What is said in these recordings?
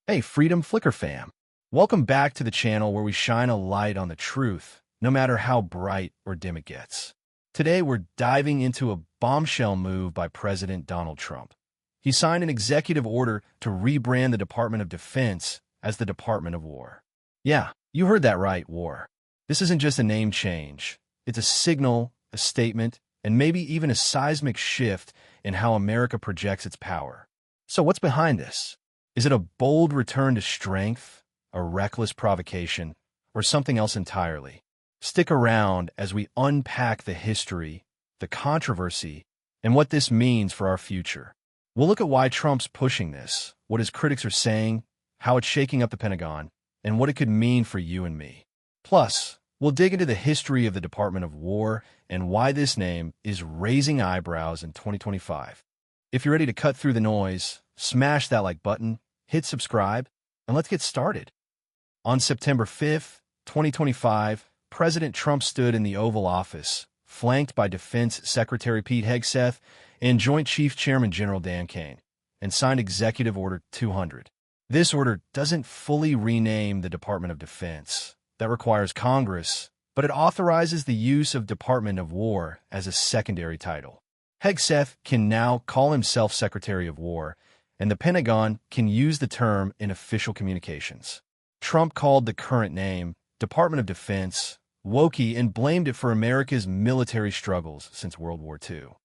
Hey, Freedom Flicker fam. Welcome back to the channel where we shine a light on the truth, no matter how bright or dim it gets. Today, we're diving into a bombshell move by President Donald Trump. He signed an executive order to rebrand the Department of Defense as the Department of War. Yeah, you heard that right, war. This isn't just a name change. It's a signal, a statement, and maybe even a seismic shift in how America projects its power. So what's behind this? Is it a bold return to strength, a reckless provocation, or something else entirely? Stick around as we unpack the history, the controversy, and what this means for our future. We'll look at why Trump's pushing this, what his critics are saying, how it's shaking up the Pentagon, and what it could mean for you and me. Plus, we'll dig into the history of the Department of War and why this name is raising eyebrows in 2025. If you're ready to cut through the noise, smash that like button, hit subscribe, and let's get started. On September 5th, 2025, President Trump stood in the Oval Office, flanked by Defense Secretary Pete Hegseth and Joint Chiefs Chairman General Dan Kane, and signed Executive Order 200. This order doesn't fully rename the Department of Defense. That requires Congress, but it authorizes the use of Department of War as a secondary title. Hegseth can now call himself Secretary of War, and the Pentagon can use the term in official communications. Trump called the current name Department of Defense wokey and blamed it for America's military struggles since World War II.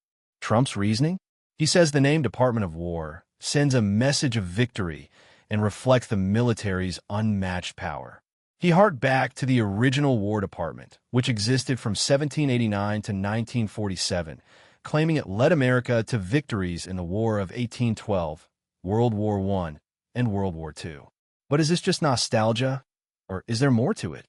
Trump's reasoning? He says the name Department of War sends a message of victory and reflects the military's unmatched power. He harked back to the original War Department, which existed from 1789 to 1947, claiming it led America to victories in the War of 1812, World War I, and World War II. But is this just nostalgia, or is there more to it?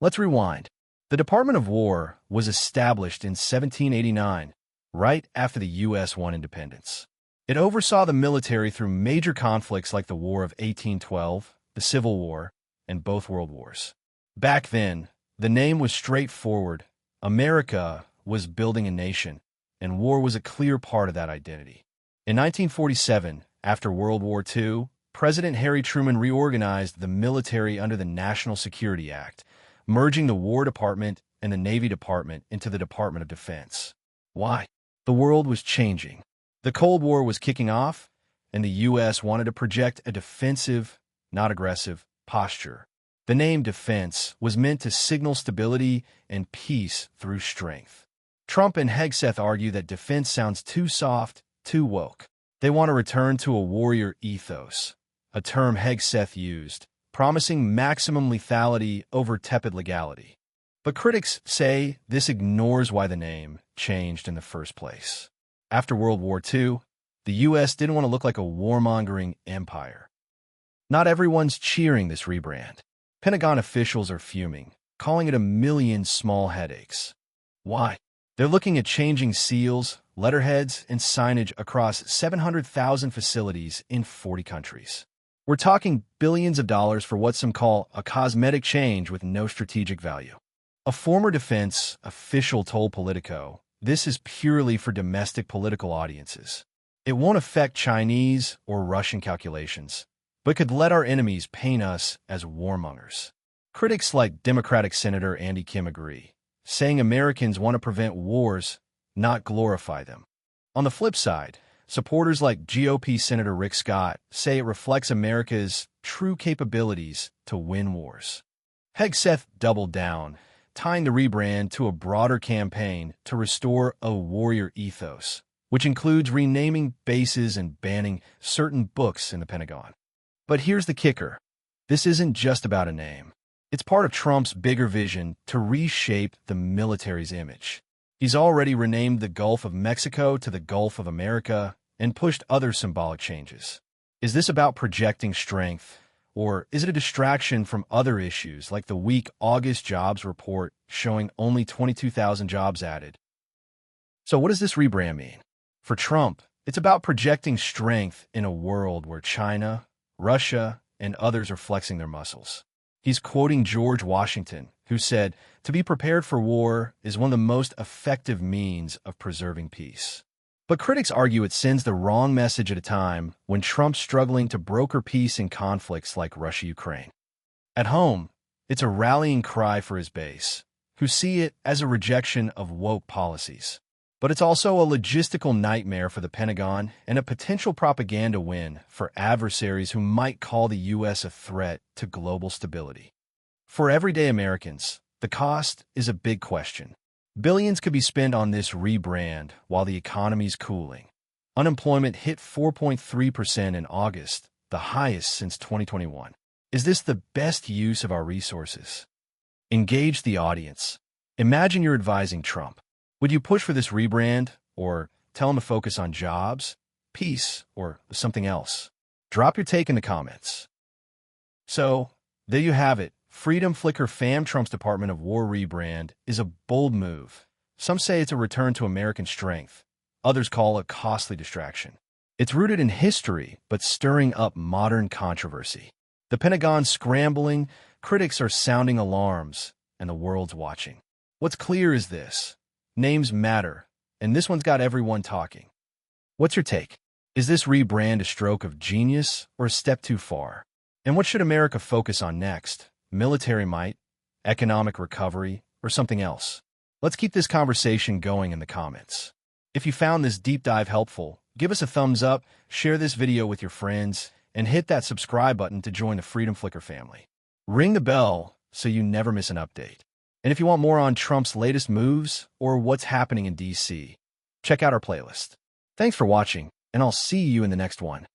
Let's rewind. The Department of War was established in 1789, right after the U.S. won independence. It oversaw the military through major conflicts like the War of 1812, the Civil War, and both World Wars. Back then, the name was straightforward. America was building a nation, and war was a clear part of that identity. In 1947, after World War II, President Harry Truman reorganized the military under the National Security Act, merging the War Department and the Navy Department into the Department of Defense. Why? The world was changing. The Cold War was kicking off, and the U.S. wanted to project a defensive, not aggressive, posture. The name defense was meant to signal stability and peace through strength. Trump and Hegseth argue that defense sounds too soft, too woke. They want to return to a warrior ethos, a term Hegseth used, promising maximum lethality over tepid legality. But critics say this ignores why the name changed in the first place. After World War II, the U.S. didn't want to look like a warmongering empire. Not everyone's cheering this rebrand. Pentagon officials are fuming, calling it a million small headaches. Why? They're looking at changing seals, letterheads, and signage across 700,000 facilities in 40 countries. We're talking billions of dollars for what some call a cosmetic change with no strategic value. A former defense official told Politico, "This is purely for domestic political audiences. It won't affect Chinese or Russian calculations, but could let our enemies paint us as warmongers." Critics like Democratic Senator Andy Kim agree, saying Americans want to prevent wars, not glorify them. On the flip side, supporters like GOP Senator Rick Scott say it reflects America's true capabilities to win wars. Hegseth doubled down, tying the rebrand to a broader campaign to restore a warrior ethos, which includes renaming bases and banning certain books in the Pentagon. But here's the kicker. This isn't just about a name. It's part of Trump's bigger vision to reshape the military's image. He's already renamed the Gulf of Mexico to the Gulf of America and pushed other symbolic changes. Is this about projecting strength, or is it a distraction from other issues like the weak August jobs report showing only 22,000 jobs added? So what does this rebrand mean? For Trump, it's about projecting strength in a world where China, Russia, and others are flexing their muscles. He's quoting George Washington, who said, "To be prepared for war is one of the most effective means of preserving peace." But critics argue it sends the wrong message at a time when Trump's struggling to broker peace in conflicts like Russia-Ukraine. At home, it's a rallying cry for his base, who see it as a rejection of woke policies. But it's also a logistical nightmare for the Pentagon and a potential propaganda win for adversaries who might call the U.S. a threat to global stability. For everyday Americans, the cost is a big question. Billions could be spent on this rebrand while the economy's cooling. Unemployment hit 4.3% in August, the highest since 2021. Is this the best use of our resources? Engage the audience. Imagine you're advising Trump. Would you push for this rebrand, or tell him to focus on jobs, peace, or something else? Drop your take in the comments. So, there you have it. Freedom Flicker fam Trump's Department of War rebrand is a bold move. Some say it's a return to American strength. Others call it a costly distraction. It's rooted in history, but stirring up modern controversy. The Pentagon's scrambling, critics are sounding alarms, and the world's watching. What's clear is this. Names matter, and this one's got everyone talking. What's your take? Is this rebrand a stroke of genius or a step too far? And what should America focus on next? Military might, economic recovery, or something else? Let's keep this conversation going in the comments. If you found this deep dive helpful, give us a thumbs up, share this video with your friends, and hit that subscribe button to join the Freedom Flicker family. Ring the bell so you never miss an update. And if you want more on Trump's latest moves or what's happening in D.C., check out our playlist. Thanks for watching, and I'll see you in the next one.